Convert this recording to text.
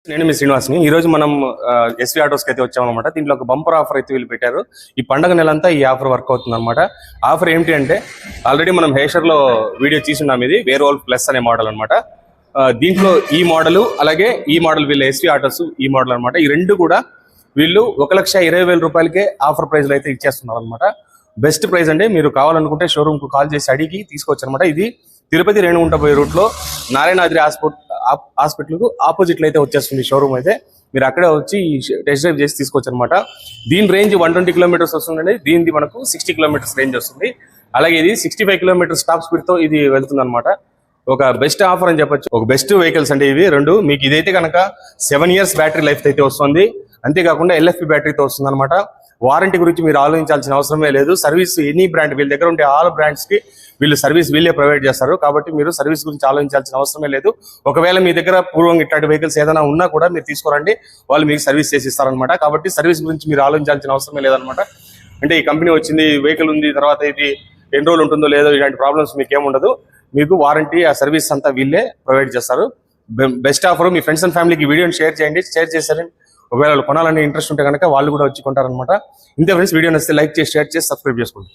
నేను మీ శ్రీనివాస్ని ఈ రోజు మనం ఎస్వి ఆటోస్కి అయితే వచ్చామన్నమాట. దీంట్లో ఒక బంపర్ ఆఫర్ అయితే వీళ్ళు పెట్టారు. ఈ పండగ నెలంతా ఈ ఆఫర్ వర్క్ అవుతుంది అనమాట. ఆఫర్ ఏంటి అంటే ఆల్రెడీ మనం హేషర్లో వీడియో తీసున్నాం. ఇది వేర్ ప్లస్ అనే మోడల్ అనమాట. దీంట్లో ఈ మోడల్ అలాగే ఈ మోడల్ వీళ్ళు ఎస్వి ఆటోస్ ఈ మోడల్ అనమాట. ఈ రెండు కూడా వీళ్ళు 1,20,000 రూపాయలకే ఆఫర్ ప్రైజ్లో అయితే ఇచ్చేస్తున్నారు అనమాట. బెస్ట్ ప్రైస్ అండి. మీరు కావాలనుకుంటే షోరూమ్కు కాల్ చేసి అడిగి తీసుకోవచ్చు అనమాట. ఇది తిరుపతి రేణుగుంట పోయే రూట్లో నారాయణాద్రి హాస్పిటల్కు ఆపోజిట్లో అయితే వచ్చేస్తుంది షోరూమ్. అయితే మీరు అక్కడే వచ్చి టెస్ట్ డ్రైవ్ చేసి తీసుకోవచ్చు అనమాట. దీని రేంజ్ 120 కిలోమీటర్స్ వస్తుందండి. దీనిది మనకు 60 కిలోమీటర్స్ రేంజ్ వస్తుంది. అలాగే ఇది 65 కిలోమీటర్స్ టాప్ స్పీడ్తో ఇది వెళ్తుంది అనమాట. ఒక బెస్ట్ ఆఫర్ అని చెప్పొచ్చు. ఒక బెస్ట్ వెహికల్స్ అంటే ఇవి రెండు. మీకు ఇదైతే కనుక 7 years బ్యాటరీ లైఫ్ అయితే వస్తుంది. అంతేకాకుండా ఎల్ఎఫ్పి బ్యాటరీతో వస్తుంది అనమాట. వారంటీ గురించి మీరు ఆలోచించాల్సిన అవసరమే లేదు. సర్వీస్ ఎనీ బ్రాండ్ వీళ్ళ దగ్గర ఉండే ఆల్ బ్రాండ్స్ కి వీళ్ళు సర్వీస్ వీళ్ళే ప్రొవైడ్ చేస్తారు. కాబట్టి మీరు సర్వీస్ గురించి ఆలోచించాల్సిన అవసరమే లేదు. ఒకవేళ మీ దగ్గర పూర్వం ఇట్లాంటి వెహికల్స్ ఏదైనా ఉన్నా కూడా మీరు తీసుకోరండి, వాళ్ళు మీకు సర్వీస్ చేసి ఇస్తారనమాట. కాబట్టి సర్వీస్ గురించి మీరు ఆలోచించాల్సిన అవసరమే లేదనమాట. అంటే ఈ కంపెనీ వచ్చింది, వెహికల్ ఉంది, తర్వాత ఇది ఎన్ని రోజులు ఉంటుందో లేదో ఇలాంటి ప్రాబ్లమ్స్ మీకు ఏముండదు. మీకు వారంటీ ఆ సర్వీస్ అంతా వీళ్ళే ప్రొవైడ్ చేస్తారు. Best offer. Me friends and ఫ్యామిలీకి వీడియోని షేర్ చేయండి. షేర్ చేశారని ఒకవేళ కొనాలని ఇంట్రెస్ట్ ఉంటే కనుక వాళ్ళు కూడా వచ్చి కొంటారనమాట. ఇంతే ఫ్రెండ్స్, వీడియో నచ్చితే లైక్ చేసి షేర్ చేసి సబ్స్క్రైబ్ చేసుకోండి.